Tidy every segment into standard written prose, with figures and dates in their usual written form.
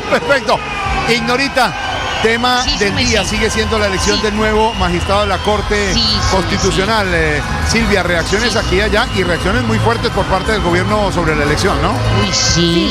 Perfecto. Ignorita, tema del día sigue siendo la elección del nuevo magistrado de la Corte Constitucional. Silvia, reacciones aquí y allá y reacciones muy fuertes por parte del gobierno sobre la elección, ¿no? Uy, sí.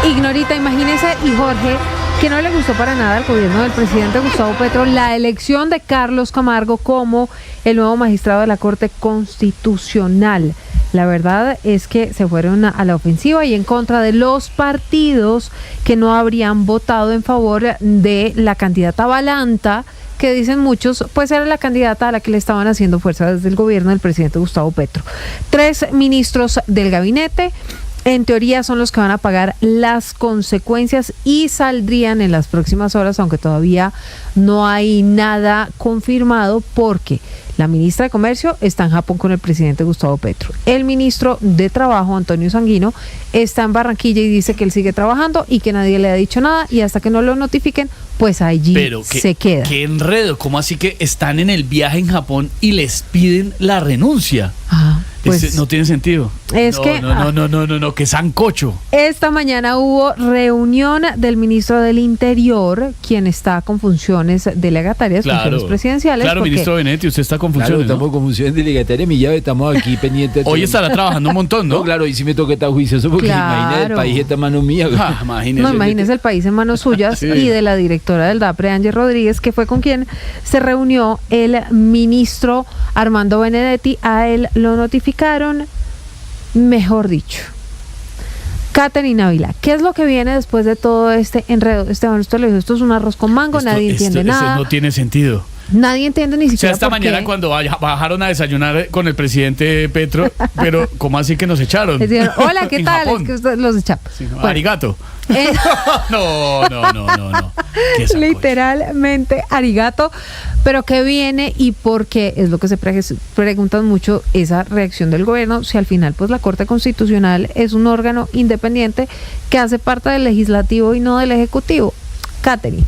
Ignorita, imagínese, y Jorge, que no le gustó para nada al gobierno del presidente Gustavo Petro la elección de Carlos Camargo como el nuevo magistrado de la Corte Constitucional. La verdad es que se fueron a la ofensiva y en contra de los partidos que no habrían votado en favor de la candidata Balanta, que dicen muchos, pues era la candidata a la que le estaban haciendo fuerza desde el gobierno del presidente Gustavo Petro. 3 ministros del gabinete, en teoría son los que van a pagar las consecuencias y saldrían en las próximas horas, aunque todavía no hay nada confirmado, porque la ministra de Comercio está en Japón con el presidente Gustavo Petro. El ministro de Trabajo, Antonio Sanguino, está en Barranquilla y dice que él sigue trabajando y que nadie le ha dicho nada, y hasta que no lo notifiquen, pues allí se queda. Qué enredo, ¿cómo así que están en el viaje en Japón y les piden la renuncia? Pues no tiene sentido. No, que sancocho. Esta mañana hubo reunión del ministro del Interior, quien está con funciones delegatarias, funciones presidenciales. Claro, ministro Benedetti, usted está con funciones. Claro, estamos con funciones delegatarias, mi llave, estamos aquí pendientes. Hoy estará trabajando un montón, ¿no? No, claro, y sí me toca estar juicioso porque imagínate, el país está en manos mías. Imagínese el país en manos suyas y de la directora del DAPRE, Angie Rodríguez, que fue con quien se reunió el ministro Armando Benedetti. A él lo notificaron, mejor dicho. Catherine Ávila, ¿qué es lo que viene después de todo este enredo? Esteban, usted le dijo, esto es un arroz con mango, nadie entiende nada. No tiene sentido. Nadie entiende ni siquiera. O sea, esta mañana cuando bajaron a desayunar con el presidente Petro, pero ¿cómo así que nos echaron? Decían, hola, ¿qué tal? Japón. Es que usted los echa. Sí, no, bueno. Arigato. No. Literalmente arigato. Pero ¿qué viene y por qué? Es lo que se preguntan mucho, esa reacción del gobierno, si al final pues la Corte Constitucional es un órgano independiente que hace parte del legislativo y no del ejecutivo. Catherine.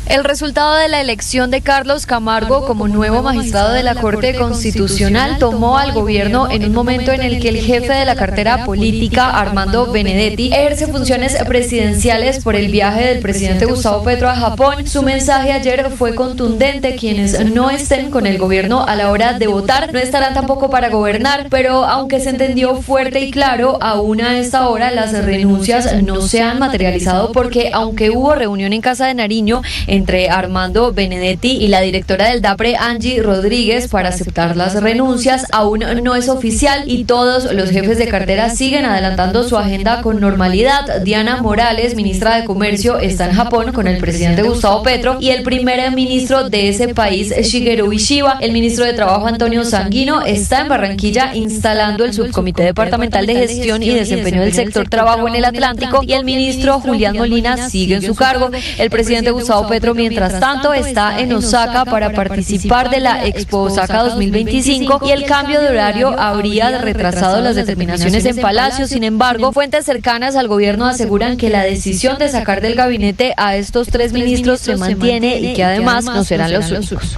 El resultado de la elección de Carlos Camargo como nuevo magistrado de la Corte Constitucional tomó al gobierno en un momento en el que el jefe de la cartera política, Armando Benedetti, ejerce funciones presidenciales por el viaje del presidente Gustavo Petro a Japón. Su mensaje ayer fue contundente: quienes no estén con el gobierno a la hora de votar no estarán tampoco para gobernar, pero aunque se entendió fuerte y claro, aún a esta hora las renuncias no se han materializado, porque aunque hubo reunión en Casa de Nariño entre Armando Benedetti y la directora del DAPRE, Angie Rodríguez, para aceptar las renuncias, aún no es oficial y todos los jefes de cartera siguen adelantando su agenda con normalidad. Diana Morales, ministra de Comercio, está en Japón con el presidente Gustavo Petro y el primer ministro de ese país, Shigeru Ishiba. El ministro de Trabajo, Antonio Sanguino, está en Barranquilla instalando el subcomité departamental de gestión y desempeño del sector trabajo en el Atlántico, y el ministro Julián Molina sigue en su cargo. El presidente Gustavo Petro, mientras tanto, está en Osaka para participar de la Expo Osaka 2025 y el cambio de horario habría retrasado las determinaciones en Palacio. Sin embargo, fuentes cercanas al gobierno aseguran que la decisión de sacar del gabinete a estos 3 ministros se mantiene y que además no serán los únicos.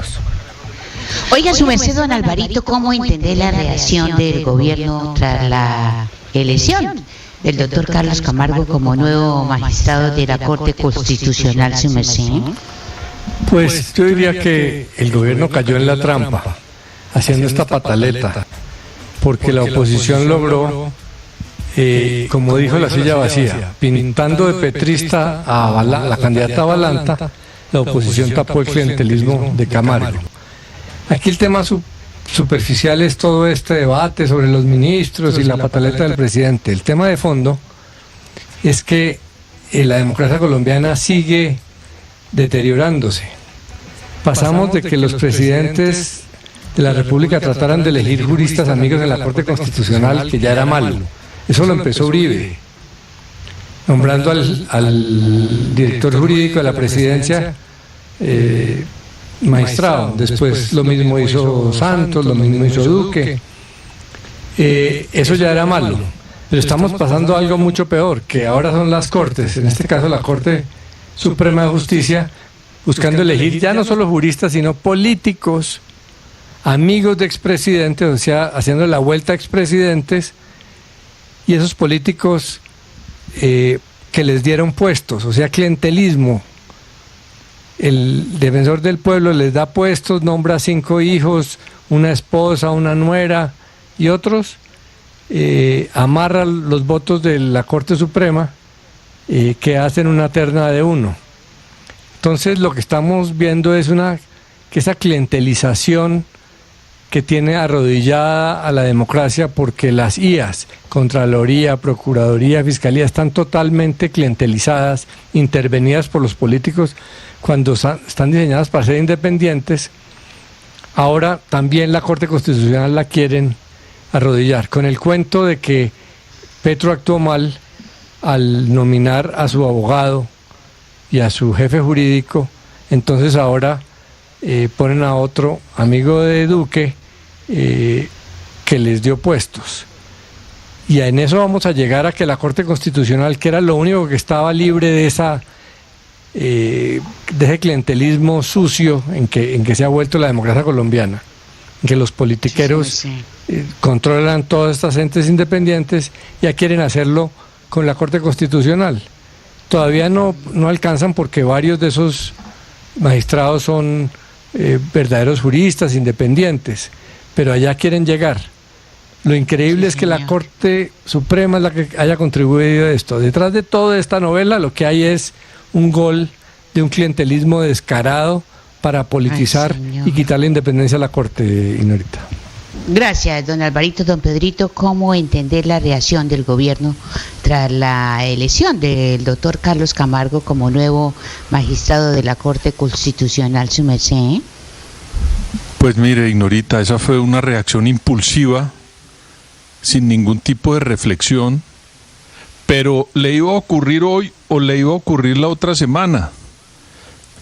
Oiga, su merced, don Alvarito, ¿cómo entender la reacción del gobierno tras la elección del doctor Carlos Camargo como nuevo magistrado de la Corte Constitucional, su merced? Pues yo diría que el gobierno cayó en la trampa, haciendo esta pataleta, porque la oposición logró, como dijo la silla vacía, pintando de petrista a la candidata Balanta, la oposición tapó el clientelismo de Camargo. Aquí el tema superficial es todo este debate sobre los ministros y la pataleta del presidente. El tema de fondo es que la democracia colombiana sigue deteriorándose. Pasamos de que los presidentes de la República trataran de elegir juristas amigos de la Corte Constitucional, que ya era malo. Eso lo empezó Uribe, nombrando al director jurídico de la presidencia magistrado. Después lo mismo hizo Santos, lo mismo hizo Duque. Eso ya era malo. Pero estamos pasando algo mucho peor, que ahora son las Cortes, en este caso la Corte Suprema de Justicia, buscando elegir ya no solo juristas, sino políticos, amigos de expresidentes, o sea, haciendo la vuelta a expresidentes, y esos políticos que les dieron puestos, o sea, clientelismo. El defensor del pueblo les da puestos, nombra 5 hijos, una esposa, una nuera y otros, amarra los votos de la Corte Suprema, que hacen una terna de 1. Entonces lo que estamos viendo es que esa clientelización que tiene arrodillada a la democracia, porque las IAs, Contraloría, Procuraduría, Fiscalía, están totalmente clientelizadas, intervenidas por los políticos cuando están diseñadas para ser independientes. Ahora también la Corte Constitucional la quieren arrodillar, con el cuento de que Petro actuó mal al nominar a su abogado y a su jefe jurídico, entonces ahora ponen a otro amigo de Duque que les dio puestos. Y en eso vamos a llegar a que la Corte Constitucional, que era lo único que estaba libre de ese clientelismo sucio en que se ha vuelto la democracia colombiana, en que los politiqueros controlan todas estas entes independientes, ya quieren hacerlo con la Corte Constitucional. Todavía no alcanzan, porque varios de esos magistrados son verdaderos juristas independientes, pero allá quieren llegar. Lo increíble es que la Corte Suprema es la que haya contribuido a esto. Detrás de toda esta novela lo que hay es un gol de un clientelismo descarado para politizar y quitar la independencia a la Corte, Ignorita. Gracias, don Alvarito. Don Pedrito, ¿cómo entender la reacción del gobierno tras la elección del doctor Carlos Camargo como nuevo magistrado de la Corte Constitucional, su merced? Pues mire, Ignorita, esa fue una reacción impulsiva, sin ningún tipo de reflexión, pero ¿le iba a ocurrir hoy o le iba a ocurrir la otra semana?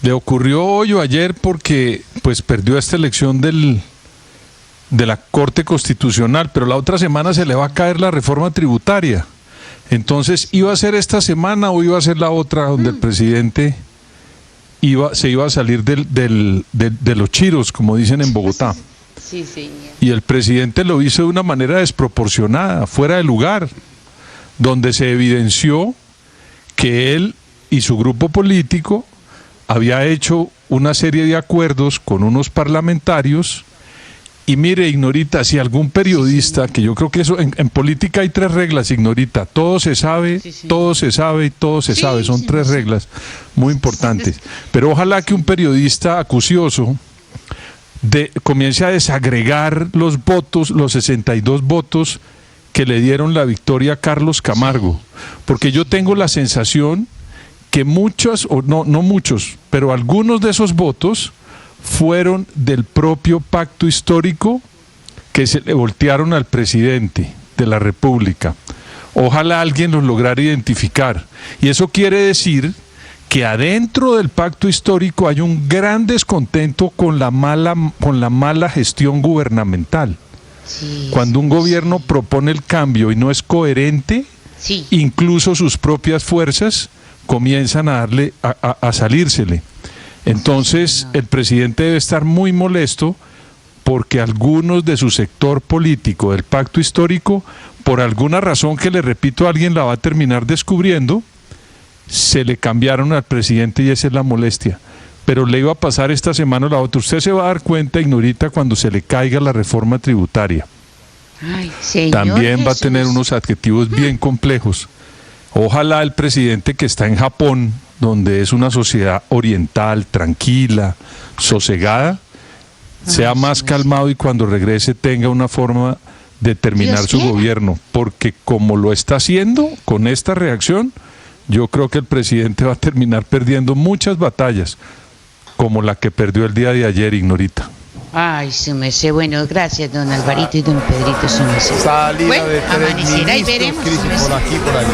Le ocurrió hoy o ayer porque pues perdió esta elección de la Corte Constitucional, pero la otra semana se le va a caer la reforma tributaria. Entonces, ¿iba a ser esta semana o iba a ser la otra donde el presidente se iba a salir de los chiros, como dicen en Bogotá? Sí, señor. Y el presidente lo hizo de una manera desproporcionada, fuera de lugar, donde se evidenció que él y su grupo político había hecho una serie de acuerdos con unos parlamentarios. Y mire, Ignorita, si algún periodista, que yo creo que eso, en política hay 3 reglas, Ignorita: todo se sabe, todo se sabe y todo se sabe, son 3 reglas muy importantes. Pero ojalá que un periodista acucioso comience a desagregar los votos, los 62 votos que le dieron la victoria a Carlos Camargo, porque yo tengo la sensación que muchos, o no muchos, pero algunos de esos votos fueron del propio pacto histórico que se le voltearon al presidente de la República. Ojalá alguien los lograra identificar. Y eso quiere decir que adentro del pacto histórico hay un gran descontento con la mala gestión gubernamental. Cuando un gobierno propone el cambio y no es coherente, incluso sus propias fuerzas comienzan a salírsele. Entonces, el presidente debe estar muy molesto porque algunos de su sector político del pacto histórico, por alguna razón que, le repito, alguien la va a terminar descubriendo, se le cambiaron al presidente, y esa es la molestia. Pero le iba a pasar esta semana o la otra. Usted se va a dar cuenta, Ignorita, cuando se le caiga la reforma tributaria. Ay, señor también Jesús. Va a tener unos adjetivos bien complejos. Ojalá el presidente que está en Japón, donde es una sociedad oriental, tranquila, sosegada, sea más calmado y cuando regrese tenga una forma de terminar su gobierno, porque como lo está haciendo con esta reacción, yo creo que el presidente va a terminar perdiendo muchas batallas, como la que perdió el día de ayer, Ignorita. Ay, su merced. Bueno, gracias, don Alvarito y don Pedrito, su merced. Salida Bueno, de 3 amanecerá y ministros, veremos, crisis su merced. por aquí, por allá.